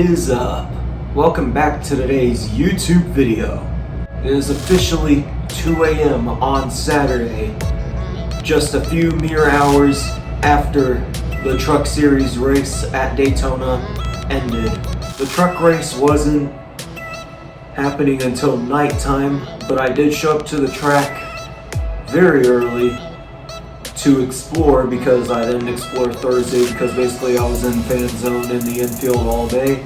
is up? Welcome back to today's YouTube video. It is officially 2 a.m. on Saturday, just a few mere hours after the Truck Series race at Daytona ended. The truck race wasn't happening until nighttime, but I did show up to the track very early to explore because I didn't explore Thursday because basically I was in fan zone in the infield all day.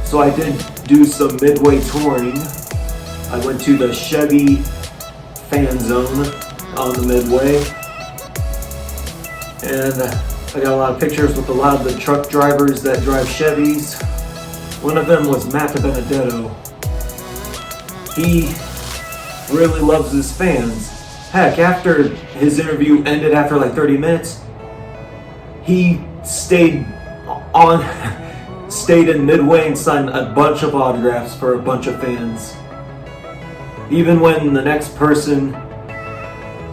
So I did do some midway touring. I went to the Chevy fan zone on the midway, and I got a lot of pictures with a lot of the truck drivers that drive Chevys. One of them was Matt Benedetto. He really loves his fans. Heck, after his interview ended after like 30 minutes, he stayed in midway and signed a bunch of autographs for a bunch of fans. Even when the next person's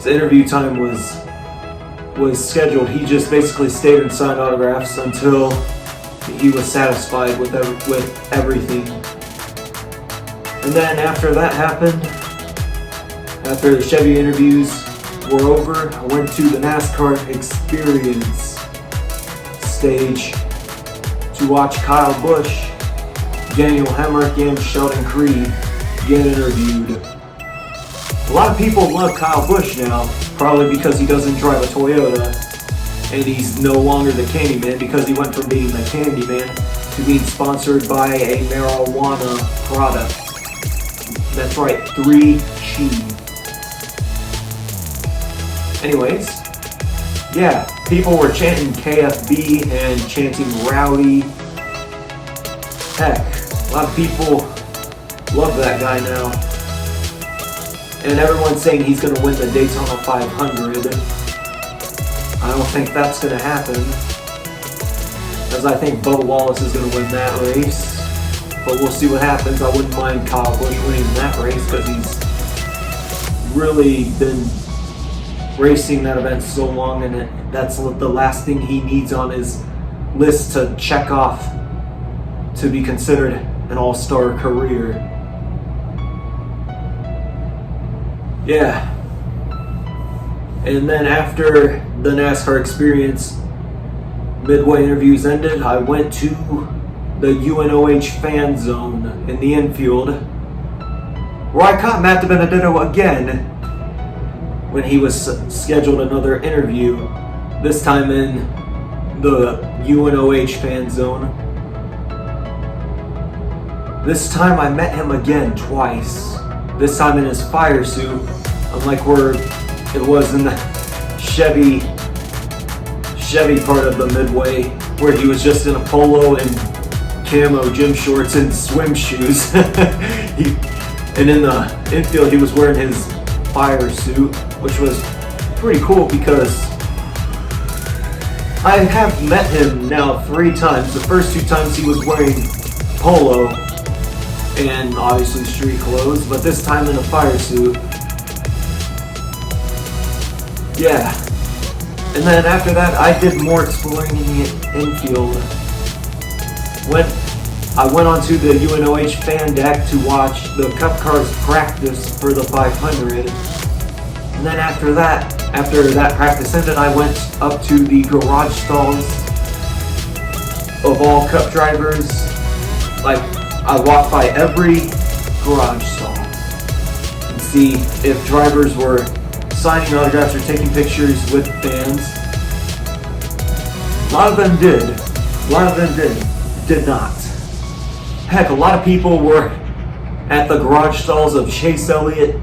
interview time was scheduled, he just basically stayed and signed autographs until he was satisfied with everything. And then after that happened, after the Chevy interviews were over, I went to the NASCAR Experience stage to watch Kyle Busch, Daniel Hemrick, and Sheldon Creed get interviewed. A lot of people love Kyle Busch now, probably because he doesn't drive a Toyota, and he's no longer the Candyman because he went from being the Candyman to being sponsored by a marijuana product. That's right, 3Chi. Anyways, yeah, people were chanting KFB and chanting Rowdy. Heck, a lot of people love that guy now. And everyone's saying he's going to win the Daytona 500. I don't think that's going to happen, as I think Bubba Wallace is going to win that race. But we'll see what happens. I wouldn't mind Kyle Busch winning that race because he's really been racing that event so long, and that's the last thing he needs on his list to check off to be considered an all-star career. Yeah. And then after the NASCAR Experience midway interviews ended, I went to the UNOH fan zone in the infield, where I caught Matt Benedetto again when he was scheduled another interview, this time in the UNOH fan zone. This time I met him again twice, this time in his fire suit, unlike where it was in the Chevy part of the midway, where he was just in a polo and camo gym shorts and swim shoes. And in the infield he was wearing his fire suit, which was pretty cool because I have met him now 3 times. The first 2 times he was wearing polo and obviously street clothes, but this time in a fire suit. Yeah. And then after that I did more exploring in the infield. I went onto the UNOH fan deck to watch the Cup cars practice for the 500. And then after that practice ended, I went up to the garage stalls of all Cup drivers. Like, I walked by every garage stall and see if drivers were signing autographs or taking pictures with fans. A lot of them did. A lot of them did not. Heck, a lot of people were at the garage stalls of Chase Elliott,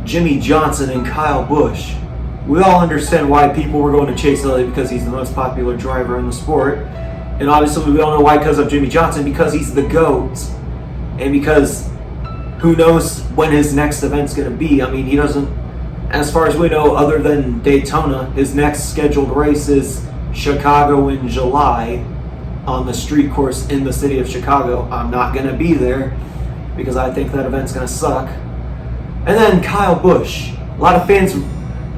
Jimmy Johnson, and Kyle Busch. We all understand why people were going to Chase Elliott because he's the most popular driver in the sport. And obviously we all know why, because of Jimmy Johnson, because he's the GOAT. And because who knows when his next event's going to be. I mean, he doesn't, as far as we know, other than Daytona, his next scheduled race is Chicago in July on the street course in the city of Chicago. I'm not going to be there because I think that event's going to suck. And then Kyle Busch. A lot of fans,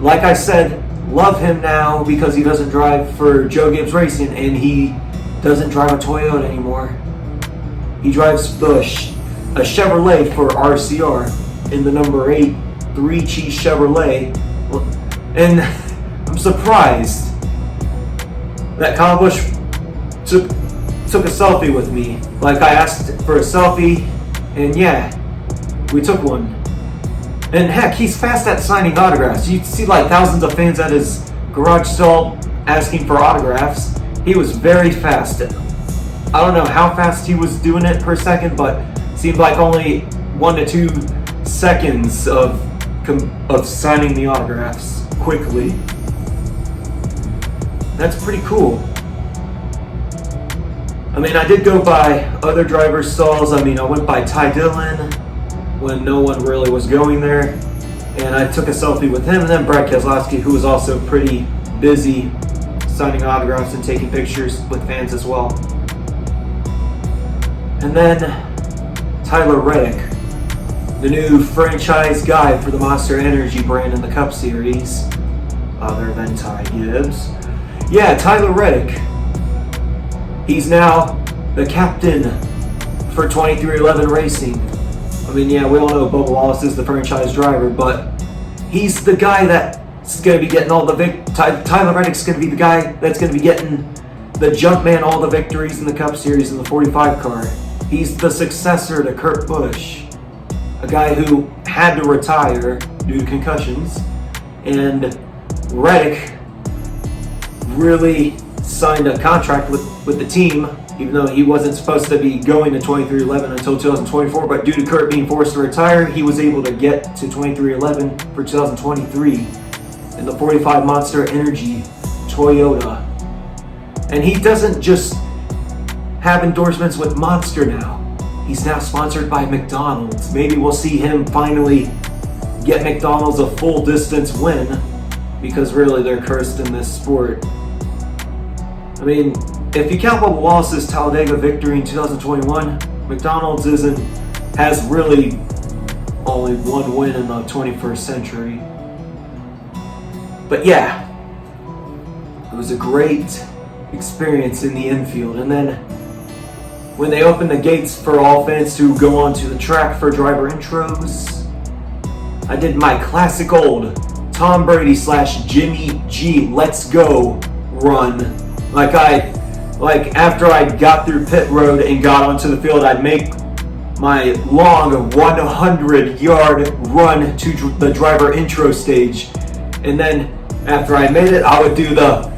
like I said, love him now because he doesn't drive for Joe Gibbs Racing and he doesn't drive a Toyota anymore. He drives a Chevrolet for RCR in the number 8 3-Cheese Chevrolet. And I'm surprised that Kyle Busch took a selfie with me. Like, I asked for a selfie, and yeah, we took one. And heck, he's fast at signing autographs. You see like thousands of fans at his garage sale asking for autographs. He was very fast. I don't know how fast he was doing it per second, but it seemed like only 1 to 2 seconds of signing the autographs quickly. That's pretty cool. I mean, I did go by other drivers' stalls. I mean, I went by Ty Dillon when no one really was going there, and I took a selfie with him, and then Brad Keselowski, who was also pretty busy signing autographs and taking pictures with fans as well. And then Tyler Reddick, the new franchise guy for the Monster Energy brand in the Cup Series, other than Ty Gibbs. Yeah, Tyler Reddick. He's now the captain for 2311 Racing. I mean, yeah, we all know Bubba Wallace is the franchise driver, but he's the guy that's going to be getting all the Tyler Reddick's going to be the guy that's going to be getting the Jumpman all the victories in the Cup Series in the 45 car. He's the successor to Kurt Busch, a guy who had to retire due to concussions, and Reddick really signed a contract with the team, even though he wasn't supposed to be going to 2311 until 2024, but due to Kurt being forced to retire, he was able to get to 2311 for 2023 in the 45 Monster Energy Toyota. And he doesn't just have endorsements with Monster now. He's now sponsored by McDonald's. Maybe we'll see him finally get McDonald's a full distance win, because really they're cursed in this sport. I mean, if you count Bubba Wallace's Talladega victory in 2021, McDonald's has really only one win in the 21st century. But yeah, it was a great experience in the infield. And then when they opened the gates for all fans to go onto the track for driver intros, I did my classic old Tom Brady / Jimmy G Let's Go run. Like after I got through pit road and got onto the field, I'd make my long 100-yard run to the driver intro stage. And then after I made it, I would do the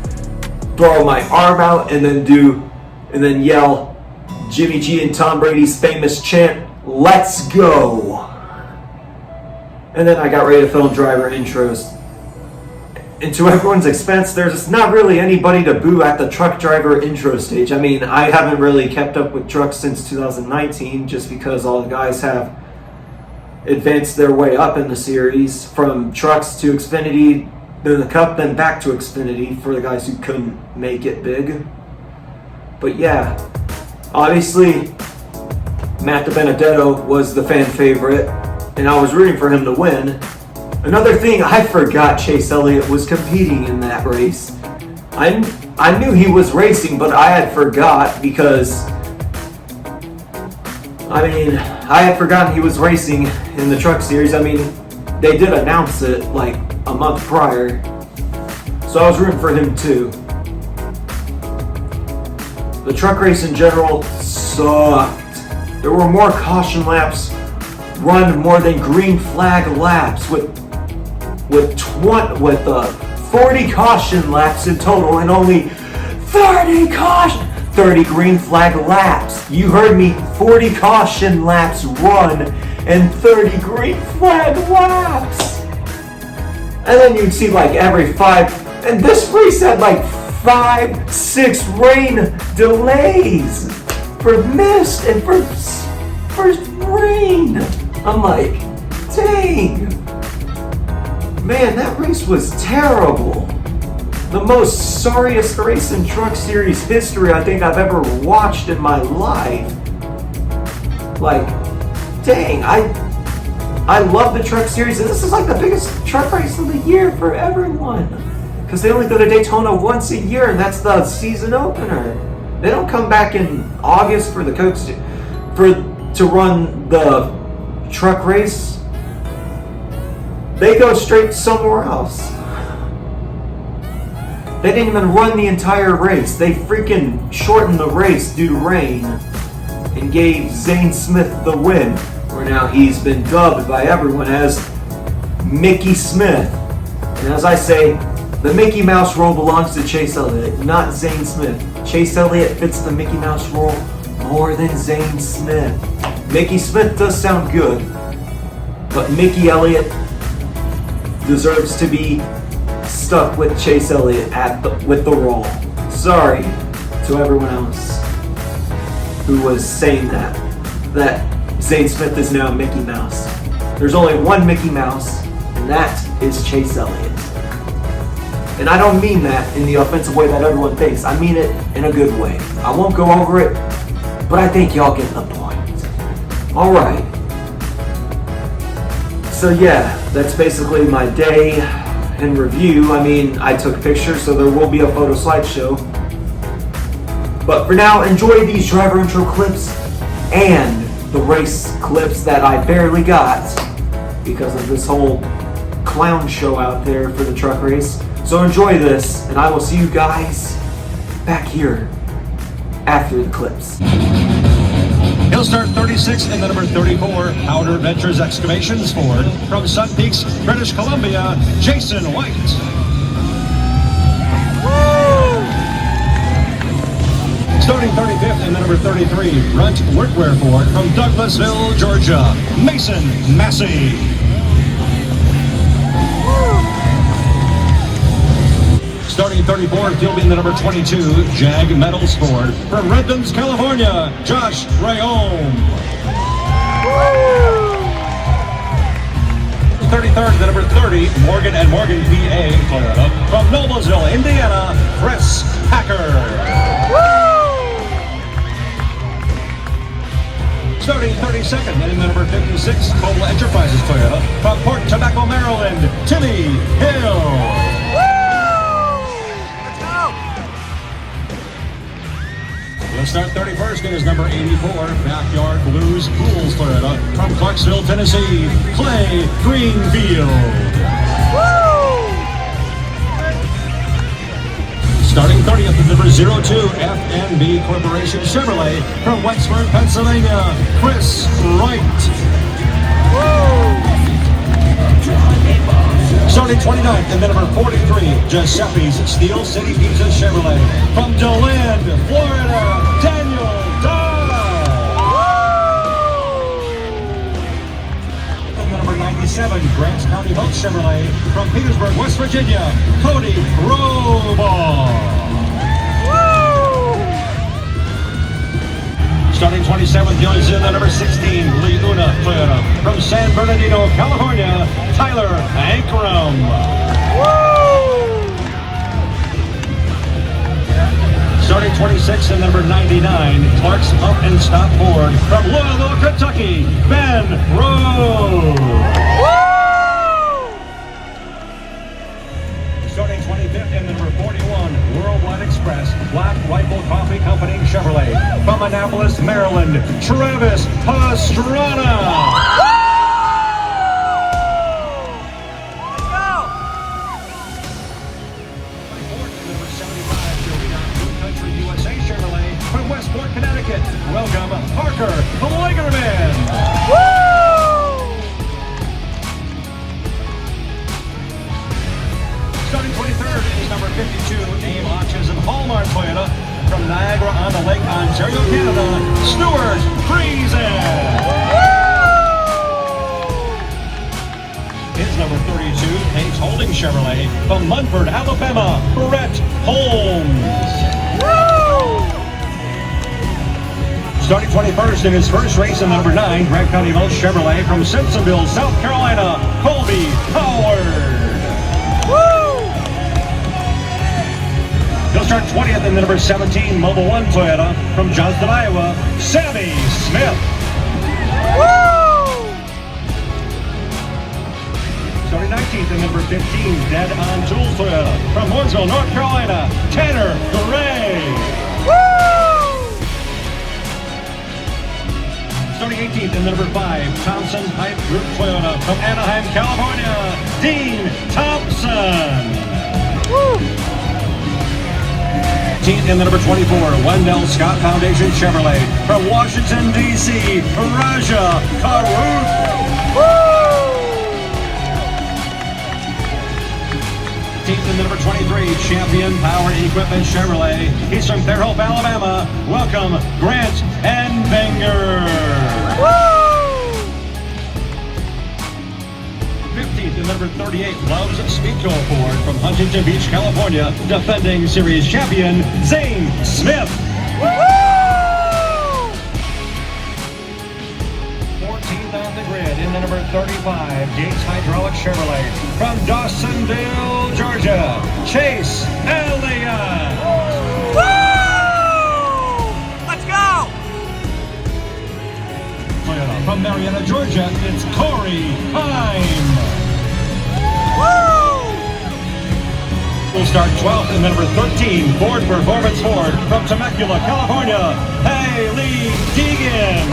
throw my arm out and then yell Jimmy G and Tom Brady's famous chant, "Let's go." And then I got ready to film driver intros. And to everyone's expense, there's not really anybody to boo at the truck driver intro stage. I mean, I haven't really kept up with trucks since 2019, just because all the guys have advanced their way up in the series, from trucks to Xfinity, then the Cup, then back to Xfinity for the guys who couldn't make it big. But yeah, obviously, Matt DiBenedetto was the fan favorite, and I was rooting for him to win. Another thing, I forgot Chase Elliott was competing in that race. I knew he was racing, but I had forgot because, I had forgotten he was racing in the truck series. I mean, they did announce it like a month prior, so I was rooting for him too. The truck race in general sucked. There were more caution laps run more than green flag laps with 40 caution laps in total and only 30 green flag laps. You heard me, 40 caution laps run and 30 green flag laps. And then you'd see like every 5, and this race had like 5-6 rain delays for mist and for rain. I'm like, dang. Man, that race was terrible. The most sorriest race in Truck Series history I think I've ever watched in my life. Like, dang, I love the Truck Series, and this is like the biggest truck race of the year for everyone. Because they only go to Daytona once a year, and that's the season opener. They don't come back in August for the to run the truck race, they go straight somewhere else. They didn't even run the entire race. They freaking shortened the race due to rain and gave Zane Smith the win, where now he's been dubbed by everyone as Mickey Smith. And as I say, the Mickey Mouse role belongs to Chase Elliott, not Zane Smith. Chase Elliott fits the Mickey Mouse role more than Zane Smith. Mickey Smith does sound good, but Mickey Elliott deserves to be stuck with Chase Elliott with the role. Sorry to everyone else who was saying that Zane Smith is now Mickey Mouse. There's only one Mickey Mouse, and that is Chase Elliott. And I don't mean that in the offensive way that everyone thinks. I mean it in a good way. I won't go over it, but I think y'all get the point. Alright. So yeah, that's basically my day in review. I mean, I took pictures, so there will be a photo slideshow. But for now, enjoy these driver intro clips and the race clips that I barely got because of this whole clown show out there for the truck race. So enjoy this, and I will see you guys back here after the clips. He'll start 36 in the number 34, Powder Ventures Excavations Ford. From Sun Peaks, British Columbia, Jason White. Woo! Starting 35th in the number 33, Brunt Workwear Ford. From Douglasville, Georgia, Mason Massey. Starting 34th, he'll be in the number 22, Jag Metals Ford. From Redlands, California, Josh Rayom. 33rd, the number 30, Morgan & Morgan PA Toyota. From Noblesville, Indiana, Chris Packer. Starting 32nd, in the number 56, Total Enterprises Toyota. From Port Tobacco, Maryland, Timmy Hill. He'll start 31st in his number 84, Backyard Blues Pools Toyota. From Clarksville, Tennessee, Clay Greenfield. Woo! Starting 30th in number 02, F&B Corporation Chevrolet. From Wexford, Pennsylvania, Chris Wright. Woo! Starting 29th in the number 43, Giuseppe's Steel City Pizza Chevrolet. From DeLand, Florida, Daniel Dye. In the number 97, Grants County Boat Chevrolet. From Petersburg, West Virginia, Cody Robaugh. Starting 27th, he's in the number 16, Leuna Toyota. From San Bernardino, California, Tyler Ankrum. Starting 26th in number 99, Clark's Pump and Stop Ford. From Louisville, Kentucky, Ben Rose. Starting 25th in number 41, Worldwide Express, Black Rifle Coffee Company Chevrolet. From Annapolis, Maryland, Travis Pastrana. From Westport, Connecticut, welcome Parker Bligerman. Starting 23rd is number 52, Aim Auctions and Hallmark Toyota. From Niagara-on-the-Lake, Ontario, Canada, Stuart Friesen. Is number 32, Pace Holding Chevrolet. From Munford, Alabama, Brett Holmes. Starting 21st in his first race in number 9, Grant County Boat Chevrolet. From Simpsonville, South Carolina, Colby Howard. He'll start 20th in the number 17, Mobile One Toyota. From Johnston, Iowa, Sammy Smith. Starting 19th in number 15, Dead on Tools Toyota. From Mooresville, North Carolina, Tanner Gray. Starting 18th in the number 5, Thompson Pipe Group Toyota from Anaheim, California, Dean Thompson. Woo! 18th in the number 24, Wendell Scott Foundation Chevrolet from Washington, D.C., Raja Karud. In the number 23, Champion Power Equipment Chevrolet. He's from Fairhope, Alabama. Welcome, Grant and Wenger. 15th in number 38, Loves Speedco Ford from Huntington Beach, California. Defending series champion, Zane Smith. 14th on the grid in the number 35, Gates Hydraulic Chevrolet from Dawsonville, Georgia, Chase Elliott. Woo! Let's go! Toyota from Marietta, Georgia, it's Corey Heim. Woo! We'll start 12th in the number 13, Ford Performance Ford from Temecula, California, Haley Deegan.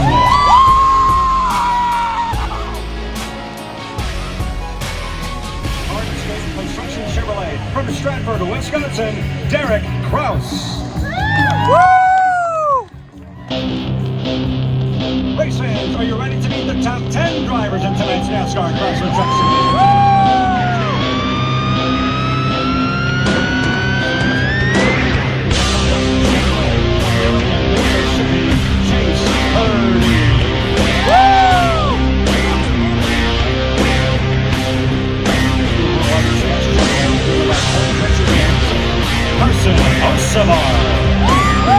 Construction Chevrolet from Stratford, Wisconsin, Derek Kraus. Woo! Race fans, are you ready to meet the top 10 drivers in tonight's NASCAR Craftsman Truck Series? Chase Purdy. Carson Osavar.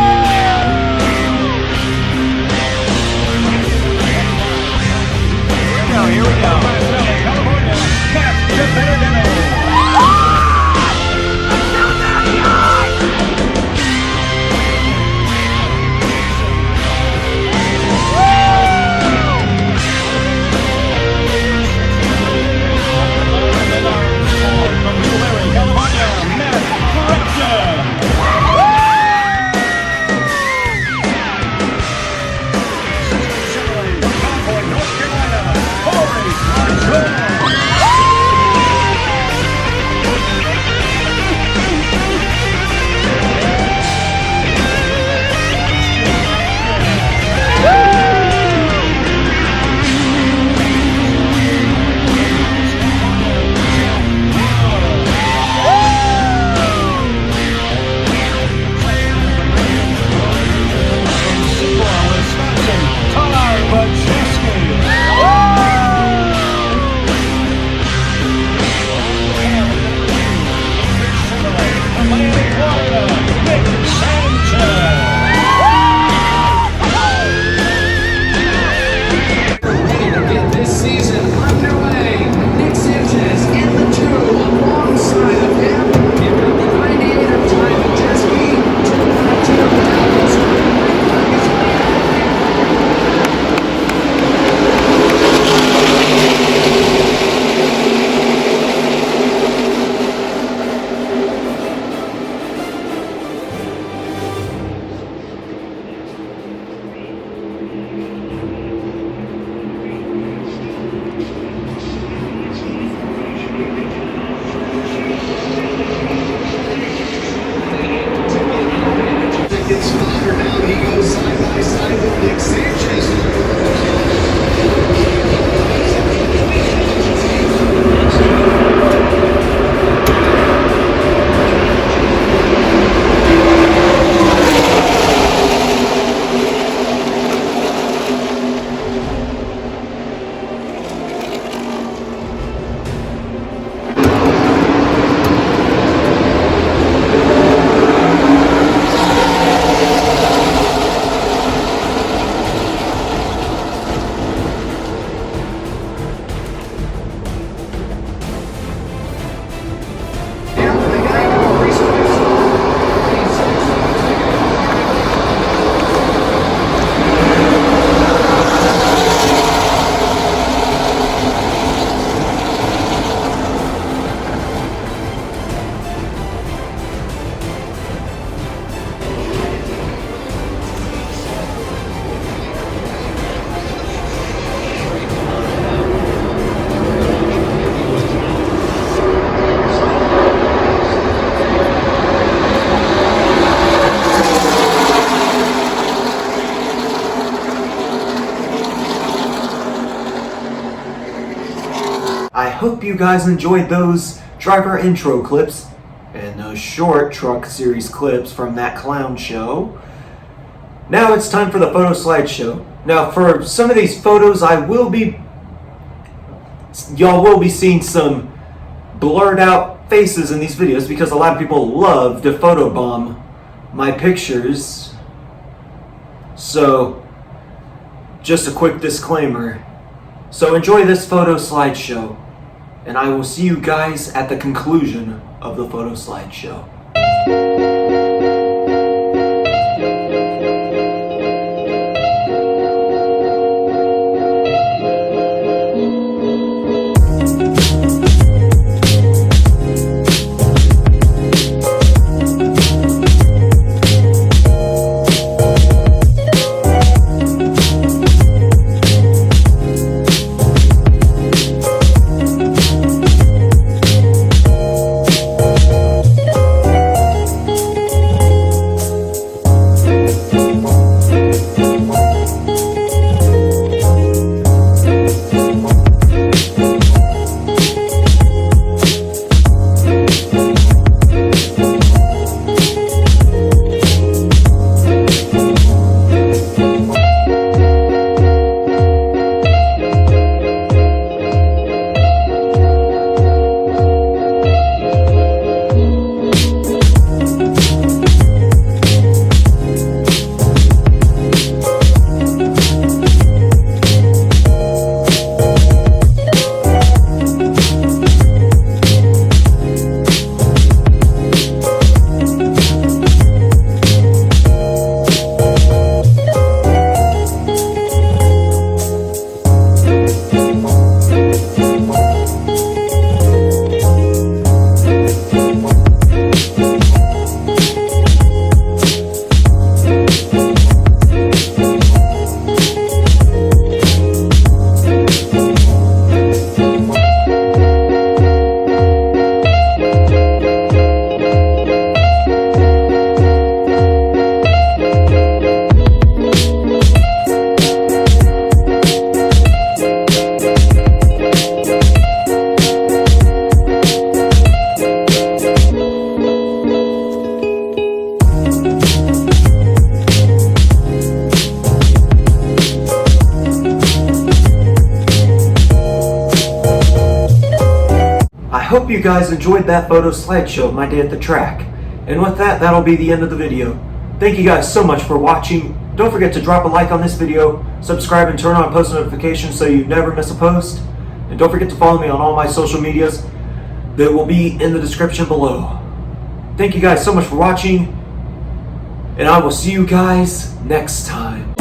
Here we go. California, hope you guys enjoyed those driver intro clips and those short truck series clips from that clown show. Now it's time for the photo slideshow. Now for some of these photos, y'all will be seeing some blurred out faces in these videos because a lot of people love to photobomb my pictures. So, just a quick disclaimer. So enjoy this photo slideshow, and I will see you guys at the conclusion of the photo slideshow. I hope you guys enjoyed that photo slideshow of my day at the track. And with that, that'll be the end of the video. Thank you guys so much for watching. Don't forget to drop a like on this video, subscribe and turn on post notifications so you never miss a post. And don't forget to follow me on all my social medias. They will be in the description below. Thank you guys so much for watching, and I will see you guys next time.